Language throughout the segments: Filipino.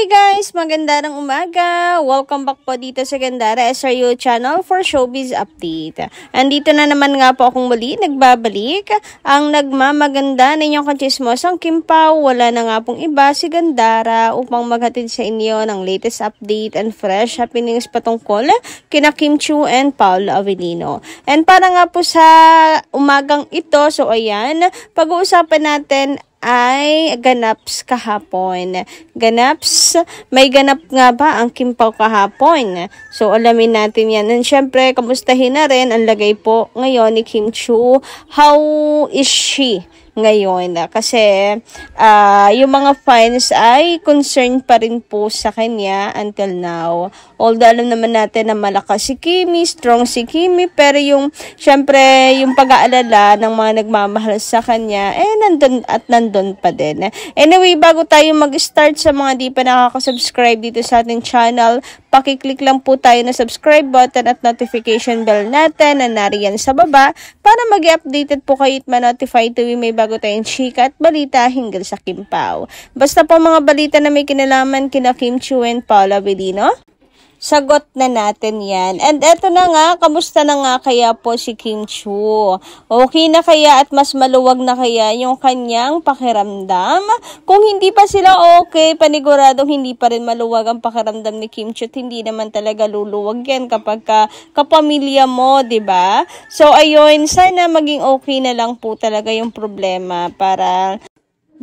Hi guys! Magandang umaga! Welcome back po dito sa Gandara SRU channel for Showbiz Update. Andito na naman nga po akong muli, nagbabalik. Ang nagmamaganda na inyong kachismosang Kim Pao, wala na nga pong iba si Gandara upang maghatid sa inyo ng latest update and fresh happenings patungkol kina Kim Chiu and Paolo Avellino. And para nga po sa umagang ito, so ayan, pag-uusapan natin ay ganaps kahapon. May ganap nga ba ang Kim Pao kahapon? So, alamin natin yan. And syempre, kamustahin na rin ang lagay po ngayon ni Kim Chiu. How is she ngayon? Kasi, yung mga fans ay concerned pa rin po sa kanya until now. Although, alam naman natin na malakas si Kimi, strong si Kimi, pero syempre, yung pag-aalala ng mga nagmamahal sa kanya, nandun pa din. Anyway, bago tayo mag-start sa mga di pa nakaka-subscribe dito sa ating channel, pakiclick lang po tayo na subscribe button at notification bell natin na nariyan sa baba para mag-updated po kayo at ma-notify tuwing may bago tayong chika at balita hinggil sa Kim Pao. Basta po mga balita na may kinalaman kina Kim Chiu and Paolo Avellino, sagot na natin yan. And eto na nga, kamusta na nga kaya po si Kim Chiu? Okay na kaya at mas maluwag na kaya yung kanyang pakiramdam? Kung hindi pa sila okay, paniguradong hindi pa rin maluwag ang pakiramdam ni Kim Chiu. Hindi naman talaga luluwag yan kapag kapamilya mo, 'di ba? So ayun, sana maging okay na lang po talaga yung problema para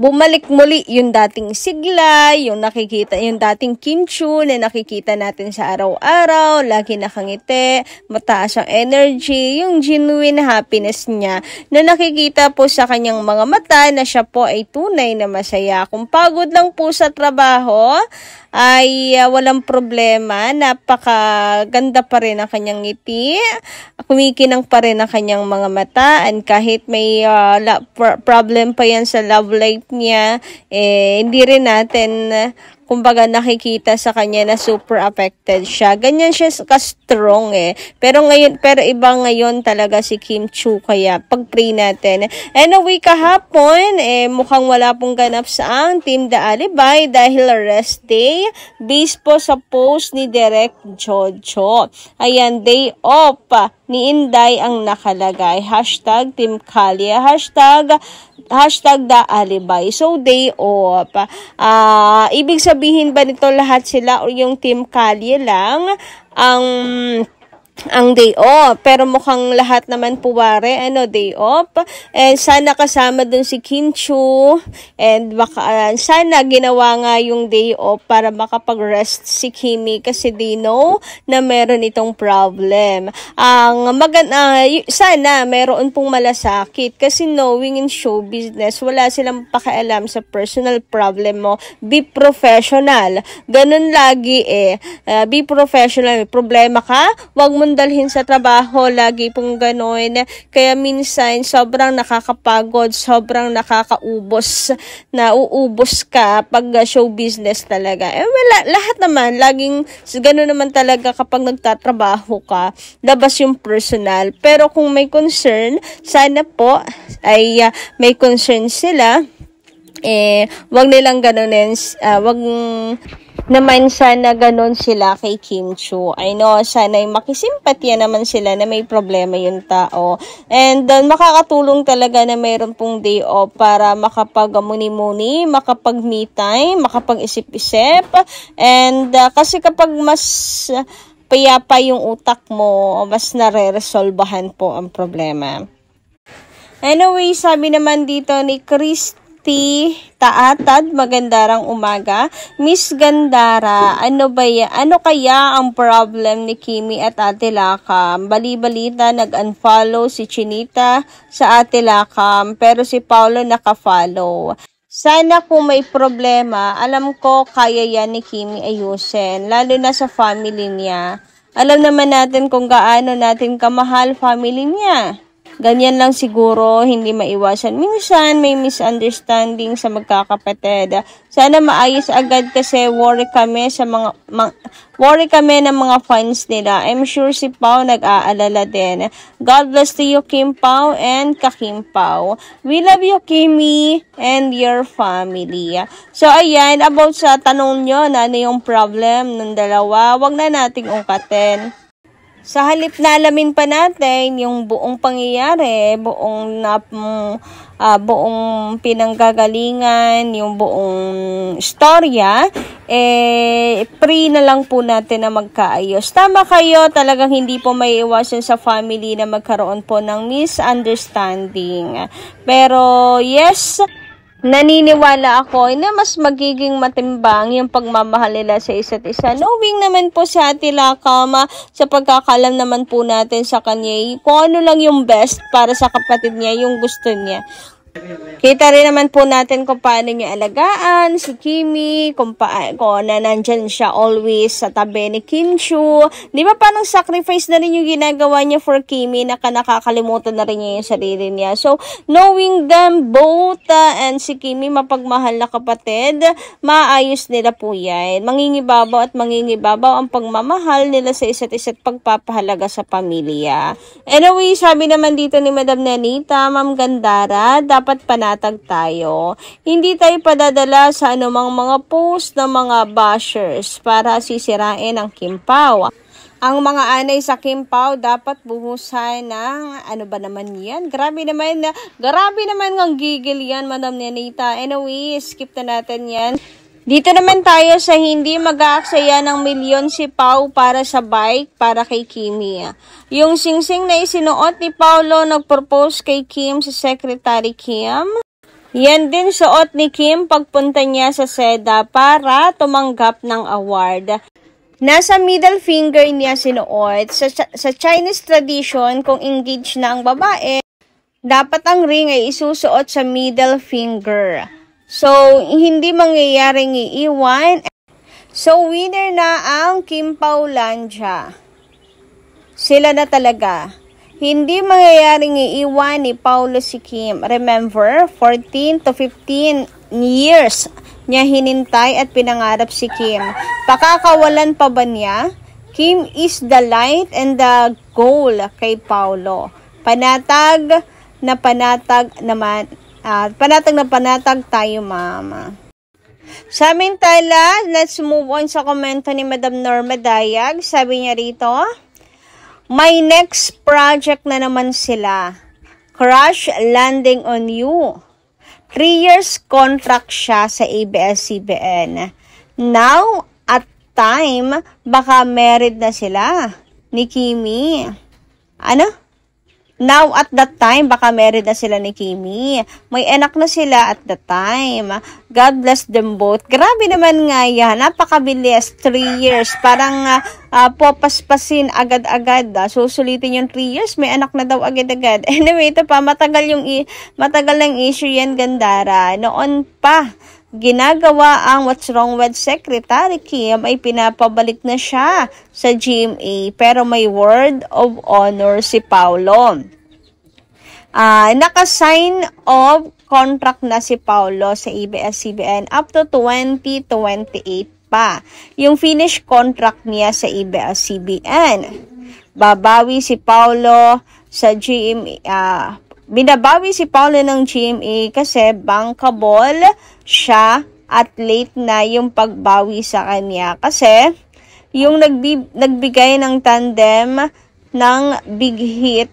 bumalik muli yung dating sigla, yung dating Kim Chiu na nakikita natin sa araw-araw, lagi nakangiti, mataas ang energy, yung genuine happiness niya na nakikita po sa kanyang mga mata na siya po ay tunay na masaya. Kung pagod lang po sa trabaho, ay walang problema, napakaganda pa rin ang kanyang ngiti, kumikinang pa rin ang kanyang mga mata, and kahit may problem pa yan sa love life niya, hindi rin natin kumbaga nakikita sa kanya na super affected siya. Ganyan siya ka-strong Pero iba ngayon talaga si Kim Chiu, kaya pag-pray natin. Anyway, kahapon, mukhang wala pong ganap sa ang Team The Alibay dahil rest day, based po sa post ni Direk Jojo. Ayan, day off ni Inday ang nakalagay. Hashtag Team Kalye, hashtag The Alibay. So, day off. Ibig sabihin ba nito lahat sila o yung Team Kalye lang ang day off? Pero mukhang lahat naman puware, day off. And sana kasama dun si Kim Chiu. And sana ginawa nga yung day off para makapag-rest si Kimi kasi they know na meron itong problem. Sana meron pong malasakit kasi knowing in show business, wala silang pakialam sa personal problem mo. Be professional. Ganun lagi be professional. May problema ka, wag mo dalhin sa trabaho, lagi pong gano'n. Kaya minsan, sobrang nakakapagod, sobrang nakakaubos, nauubos ka pag show business talaga. Lahat naman, laging gano'n naman talaga kapag nagtatrabaho ka, labas yung personal. Pero kung may concern, sana po ay may concern sila, wag nilang gano'n, wag naman sana ganon sila kay Kim Chiu. I know, sana makisimpatya naman sila na may problema yung tao. And makakatulong talaga na mayroon pong day off para makapag-muni-muni, makapag-me time, makapag-isip-isip. And kasi kapag mas payapa yung utak mo, mas nare-resolbahan po ang problema. Anyway, sabi naman dito ni Taatad, magandarang umaga. Miss Gandara, ano kaya ang problem ni Kimi at Ate Lakam? Bali-balita, nag-unfollow si Chinita sa Ate Lakam, pero si Paolo naka-follow. Sana kung may problema, alam ko kaya yan ni Kimi ayusin, lalo na sa family niya. Alam naman natin kung gaano natin kamahal family niya. Ganyan lang siguro, hindi maiwasan. Minsan, may misunderstanding sa magkakapatid. Sana maayos agad kasi worry kami ng mga fans nila. I'm sure si Pao nag-aalala din. God bless to you, Kim Pao and Kakim Pao. We love you, Kimi, and your family. So, ayan, about sa tanong nyo na ano yung problem ng dalawa, wag na nating ungkatin. Sa halip na alamin pa natin yung buong pangyayari, buong pinanggagalingan, yung buong storya, pray na lang po natin na magkaayos. Tama kayo, talagang hindi po may iwasan sa family na magkaroon po ng misunderstanding. Pero yes, naniniwala ako na mas magiging matimbang yung pagmamahal nila sa isa't isa. Knowing naman po sa Ate Lakama, sa pagkakalam naman po natin sa kanya, kung ano lang yung best para sa kapatid niya, yung gusto niya. Kita rin naman po natin kung paano niya alagaan si Kimi, kung na nandyan siya always sa tabi ni Kim Chu. Di ba parang sacrifice na rin yung ginagawa niya for Kimi, na nakakalimutan na rin niya yung sarili niya. So, knowing them both and si Kimi mapagmahal na kapatid, maayos nila po yan. Mangingibabaw ang pagmamahal nila sa isa't isa at pagpapahalaga sa pamilya. Anyway, sabi naman dito ni Madam Nenita, Ma'am Gandara, dapat panatag tayo. Hindi tayo padadala sa anumang mga post ng mga bashers para sisirain ang Kim Pao. Ang mga anay sa Kim Pao dapat buhusan ng ano ba naman yan? Grabe naman ng gigil yan, Madam Nenita. Anyway, skip na natin yan. Dito naman tayo sa hindi mag-aaksaya ng milyon si Pao para sa bike para kay Kimi. Yung singsing na isinuot ni Paulo nag-propose kay Kim sa Secretary Kim. Yan din suot ni Kim pagpunta niya sa SEDA para tumanggap ng award. Nasa middle finger niya sinuot. Sa Chinese tradition, kung engaged na ang babae, dapat ang ring ay isusuot sa middle finger. So, hindi mangyayaring iiwan. So, winner na ang Kim Pao Lanja. Sila na talaga. Hindi mangyayaring iiwan ni Paulo si Kim. Remember, 14 to 15 years niya hinintay at pinangarap si Kim. Pakakawalan pa ba niya? Kim is the light and the goal kay Paulo. Panatag na panatag tayo, mama. Samantala, let's move on sa komento ni Madam Norma Dayag. Sabi niya rito, my next project na naman sila. Crash Landing on You. 3 years contract siya sa ABS-CBN. Now, at time, baka married na sila ni Kimi. Ano? Now, at that time, baka married na sila ni Kimi. May anak na sila at that time. God bless them both. Grabe naman nga yan. Napakabilis. 3 years. Parang popaspasin agad-agad. Susulitin yung 3 years. May anak na daw agad-agad. Anyway, ito pa. Matagal ng issue yan, Gandara. Noon pa, ginagawa ang What's Wrong with Secretary Kim ay pinapabalik na siya sa GMA, pero may word of honor si Paulo. Naka-sign of contract na si Paulo sa ABS-CBN up to 2028 pa. Yung finish contract niya sa ABS-CBN. Babawi si Paulo sa GMA, binabawi si Paulo ng GMA kasi bankable siya at late na yung pagbawi sa kanya. Kasi yung nagbigay ng tandem ng big hit,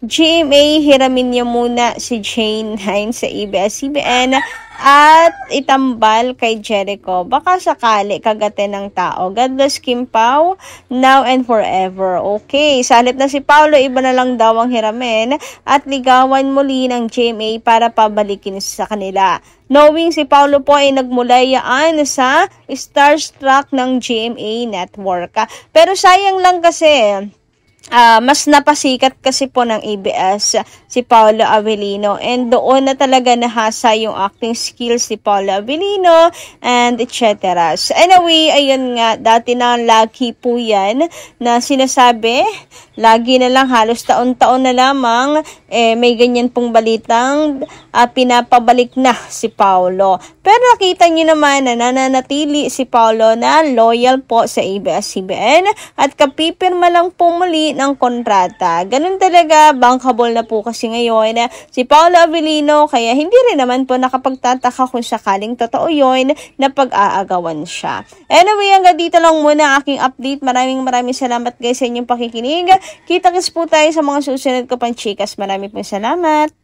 GMA, hiramin niya muna si Jane Hines sa ABS-CBN at itambal kay Jericho. Baka sakali kagatin ng tao. God bless Kim Pao now and forever. Okay, salip na si Paulo, iba na lang daw ang hiramin at ligawan muli ng GMA para pabalikin sa kanila. Knowing si Paulo po ay nagmulayaan sa starstruck ng GMA network. Pero sayang lang kasi, mas napasikat kasi po ng ABS si Paolo Avellino, and doon na talaga nahasa yung acting skills si Paolo Avellino and etc. So anyway, ayun nga, dati na lagi po yan na sinasabi, lagi na lang, halos taon-taon na lamang may ganyan pong balitang pinapabalik na si Paolo. Pero nakita nyo naman na nananatili si Paolo na loyal po sa ABS-CBN at kapipirma lang po muli ng kontrata. Ganun talaga, bankable na po kasi ngayon si Paolo Avellino, kaya hindi rin naman po nakapagtataka kung sakaling totoo yun na pag-aagawan siya. Anyway, hanggang dito lang muna aking update. Maraming salamat guys sa inyong pakikinig. Kita-kits po tayo sa mga susunod ko pang chikas. Maraming salamat.